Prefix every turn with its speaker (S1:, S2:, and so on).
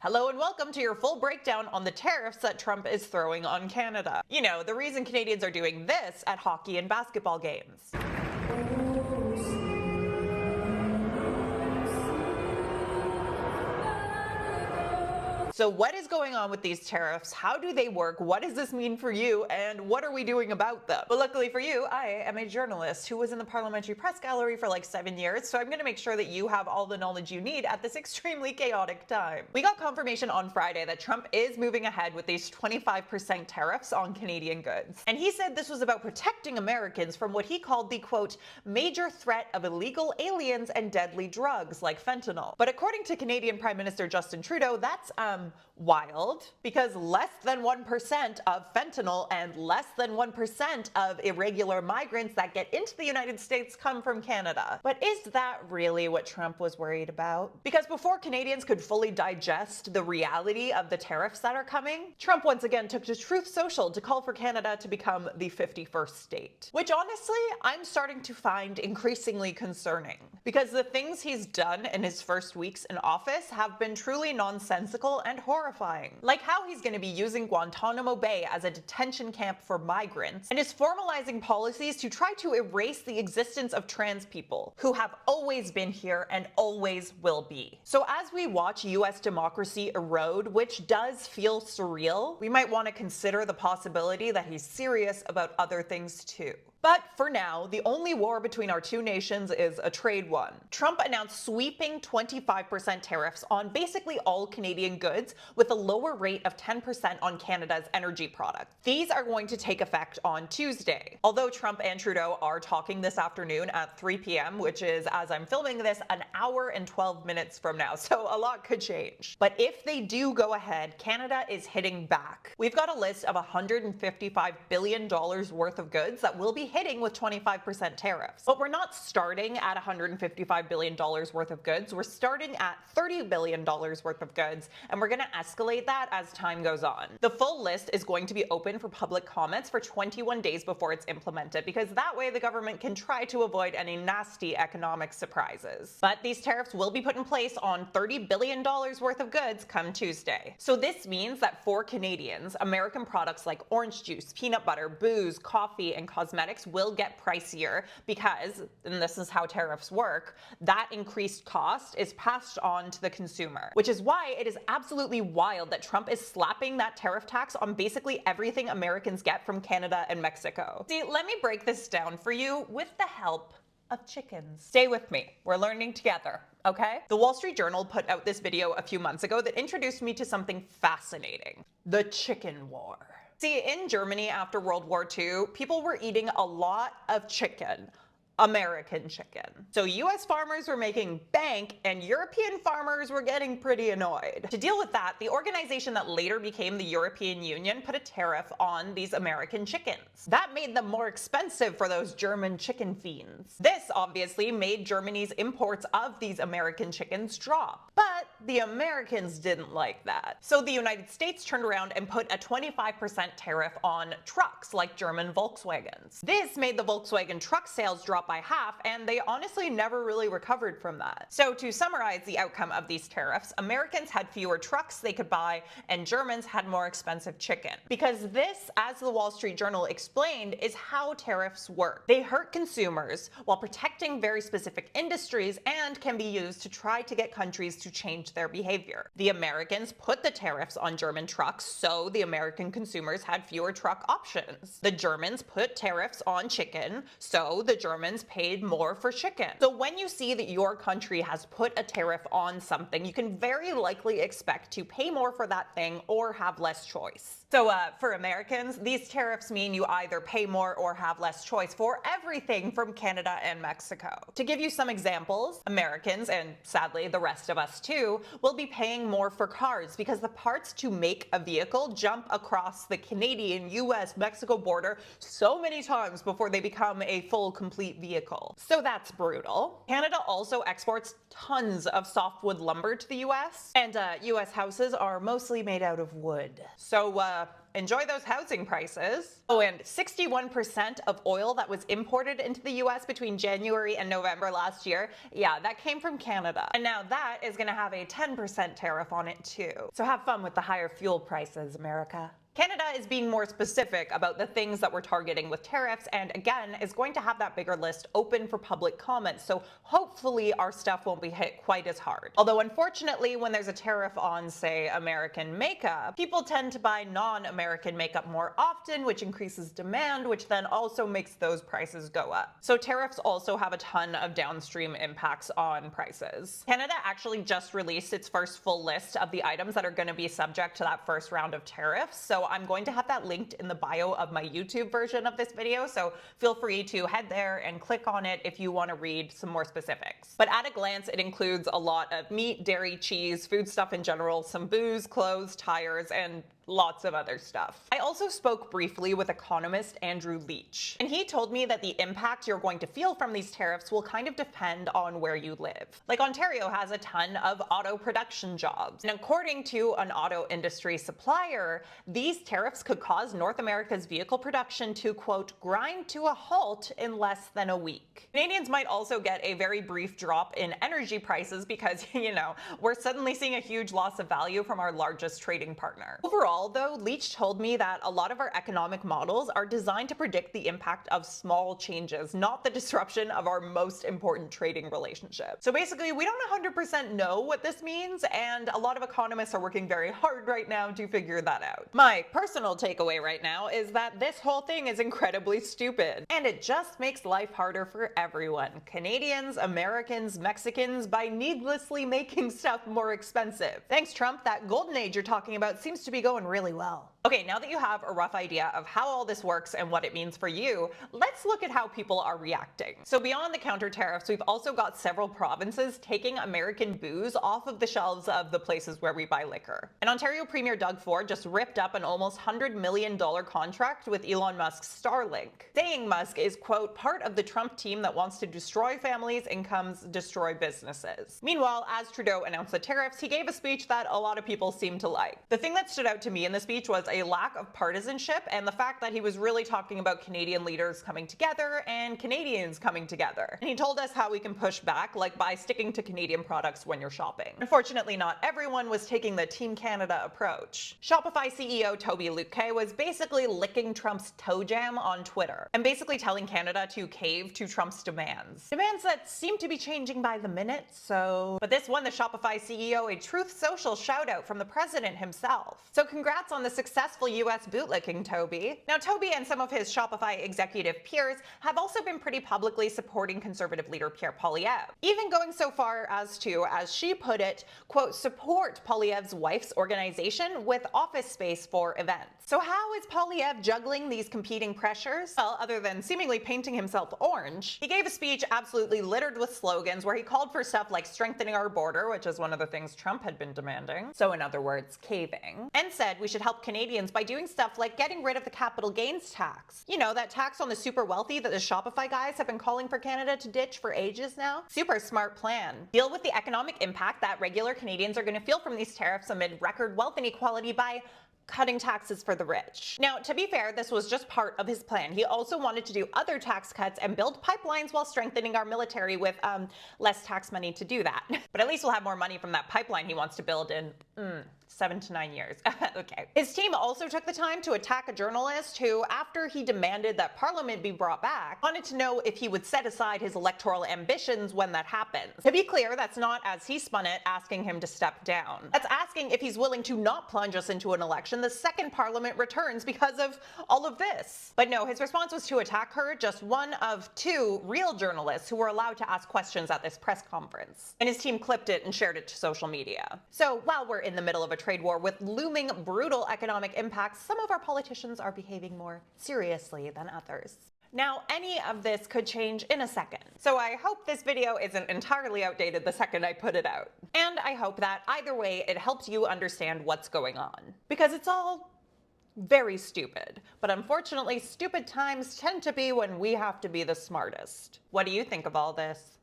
S1: Hello and welcome to your full breakdown on the tariffs that Trump is throwing on Canada. You know, the reason Canadians are doing this at hockey and basketball games. So what is going on with these tariffs? How do they work? What does this mean for you? And what are we doing about them? But luckily for you, I am a journalist who was in the parliamentary press gallery for like 7 years, so I'm going to make sure that you have all the knowledge you need at this extremely chaotic time. We got confirmation on Friday that Trump is moving ahead with these 25% tariffs on Canadian goods. And he said this was about protecting Americans from what he called the, quote, major threat of illegal aliens and deadly drugs like fentanyl. But according to Canadian Prime Minister Justin Trudeau, that's, wild, because less than 1% of fentanyl and less than 1% of irregular migrants that get into the United States come from Canada. But is that really what Trump was worried about? Because before Canadians could fully digest the reality of the tariffs that are coming, Trump once again took to Truth Social to call for Canada to become the 51st state. Which honestly, I'm starting to find increasingly concerning. Because the things he's done in his first weeks in office have been truly nonsensical and horrifying. Like how he's going to be using Guantanamo Bay as a detention camp for migrants and is formalizing policies to try to erase the existence of trans people who have always been here and always will be. So as we watch US democracy erode, which does feel surreal, we might want to consider the possibility that he's serious about other things too. But for now, the only war between our two nations is a trade one. Trump announced sweeping 25% tariffs on basically all Canadian goods with a lower rate of 10% on Canada's energy products. These are going to take effect on Tuesday. Although Trump and Trudeau are talking this afternoon at 3 p.m., which is, as I'm filming this, an hour and 12 minutes from now, so a lot could change. But if they do go ahead, Canada is hitting back. We've got a list of $155 billion worth of goods that will be hitting with 25% tariffs. But we're not starting at $155 billion worth of goods. We're starting at $30 billion worth of goods, and we're going to escalate that as time goes on. The full list is going to be open for public comments for 21 days before it's implemented, because that way the government can try to avoid any nasty economic surprises. But these tariffs will be put in place on $30 billion worth of goods come Tuesday. So this means that for Canadians, American products like orange juice, peanut butter, booze, coffee, and cosmetics will get pricier because, and this is how tariffs work, that increased cost is passed on to the consumer. Which is why it is absolutely wild that Trump is slapping that tariff tax on basically everything Americans get from Canada and Mexico. See, let me break this down for you with the help of chickens. Stay with me. We're learning together. Okay? The Wall Street Journal put out this video a few months ago that introduced me to something fascinating: the chicken war. See, in Germany after World War II, people were eating a lot of chicken. American chicken. So US farmers were making bank and European farmers were getting pretty annoyed. To deal with that, the organization that later became the European Union put a tariff on these American chickens. That made them more expensive for those German chicken fiends. This obviously made Germany's imports of these American chickens drop. But the Americans didn't like that. So the United States turned around and put a 25% tariff on trucks like German Volkswagens. This made the Volkswagen truck sales drop by half, and they honestly never really recovered from that. So to summarize the outcome of these tariffs, Americans had fewer trucks they could buy, and Germans had more expensive chicken. Because this, as the Wall Street Journal explained, is how tariffs work. They hurt consumers while protecting very specific industries and can be used to try to get countries to change their behavior. The Americans put the tariffs on German trucks, so the American consumers had fewer truck options. The Germans put tariffs on chicken, so the Germans paid more for chicken. So when you see that your country has put a tariff on something, you can very likely expect to pay more for that thing or have less choice. So for Americans, these tariffs mean you either pay more or have less choice for everything from Canada and Mexico. To give you some examples, Americans, and sadly the rest of us too, will be paying more for cars because the parts to make a vehicle jump across the Canadian, US, Mexico border so many times before they become a full, complete vehicle. So that's brutal. Canada also exports tons of softwood lumber to the US, and US houses are mostly made out of wood. So enjoy those housing prices. Oh, and 61% of oil that was imported into the US between January and November last year, yeah, that came from Canada. And now that is gonna have a 10% tariff on it too. So have fun with the higher fuel prices, America. Canada is being more specific about the things that we're targeting with tariffs, and again, is going to have that bigger list open for public comment, so hopefully our stuff won't be hit quite as hard. Although unfortunately, when there's a tariff on, say, American makeup, people tend to buy non-American makeup more often, which increases demand, which then also makes those prices go up. So tariffs also have a ton of downstream impacts on prices. Canada actually just released its first full list of the items that are going to be subject to that first round of tariffs, so I'm going to have that linked in the bio of my YouTube version of this video, so feel free to head there and click on it if you want to read some more specifics. But at a glance, it includes a lot of meat, dairy, cheese, food stuff in general, some booze, clothes, tires, and lots of other stuff. I also spoke briefly with economist Andrew Leach, and he told me that the impact you're going to feel from these tariffs will kind of depend on where you live. Like Ontario has a ton of auto production jobs, and according to an auto industry supplier, these tariffs could cause North America's vehicle production to, quote, grind to a halt in less than a week. Canadians might also get a very brief drop in energy prices because, you know, we're suddenly seeing a huge loss of value from our largest trading partner. Overall, though, Leach told me that a lot of our economic models are designed to predict the impact of small changes, not the disruption of our most important trading relationship. So basically, we don't 100% know what this means, and a lot of economists are working very hard right now to figure that out. My personal takeaway right now is that this whole thing is incredibly stupid, and it just makes life harder for everyone. Canadians, Americans, Mexicans, by needlessly making stuff more expensive. Thanks, Trump. That golden age you're talking about seems to be going really well. Okay, now that you have a rough idea of how all this works and what it means for you, let's look at how people are reacting. So beyond the counter tariffs, we've also got several provinces taking American booze off of the shelves of the places where we buy liquor. And Ontario Premier Doug Ford just ripped up an almost $100 million contract with Elon Musk's Starlink, saying Musk is, quote, part of the Trump team that wants to destroy families' incomes, destroy businesses. Meanwhile, as Trudeau announced the tariffs, he gave a speech that a lot of people seemed to like. The thing that stood out to me in the speech was a lack of partisanship and the fact that he was really talking about Canadian leaders coming together and Canadians coming together. And he told us how we can push back, like by sticking to Canadian products when you're shopping. Unfortunately, not everyone was taking the Team Canada approach. Shopify CEO Toby Lutke was basically licking Trump's toe jam on Twitter and basically telling Canada to cave to Trump's demands. Demands that seem to be changing by the minute, so... But this won the Shopify CEO a Truth Social shout out from the president himself. So congrats on the successful US bootlicking, Toby. Now, Toby and some of his Shopify executive peers have also been pretty publicly supporting conservative leader Pierre Poilievre, even going so far as to, as she put it, quote, support Poilievre's wife's organization with office space for events. So how is Poilievre juggling these competing pressures? Well, other than seemingly painting himself orange, he gave a speech absolutely littered with slogans where he called for stuff like strengthening our border, which is one of the things Trump had been demanding, so in other words, caving, and said we should help Canadians by doing stuff like getting rid of the capital gains tax. You know, that tax on the super wealthy that the Shopify guys have been calling for Canada to ditch for ages now? Super smart plan. Deal with the economic impact that regular Canadians are going to feel from these tariffs amid record wealth inequality by cutting taxes for the rich. Now, to be fair, this was just part of his plan. He also wanted to do other tax cuts and build pipelines while strengthening our military with less tax money to do that. But at least we'll have more money from that pipeline he wants to build in 7 to 9 years. Okay. His team also took the time to attack a journalist who, after he demanded that Parliament be brought back, wanted to know if he would set aside his electoral ambitions when that happens. To be clear, that's not, as he spun it, asking him to step down. That's asking if he's willing to not plunge us into an election the second Parliament returns because of all of this. But no, his response was to attack her, just one of 2 real journalists who were allowed to ask questions at this press conference. And his team clipped it and shared it to social media. So while we're in the middle of a trade war with looming brutal economic impacts, some of our politicians are behaving more seriously than others. Now, any of this could change in a second, so I hope this video isn't entirely outdated the second I put it out. And I hope that either way it helps you understand what's going on. Because it's all very stupid. But unfortunately, stupid times tend to be when we have to be the smartest. What do you think of all this?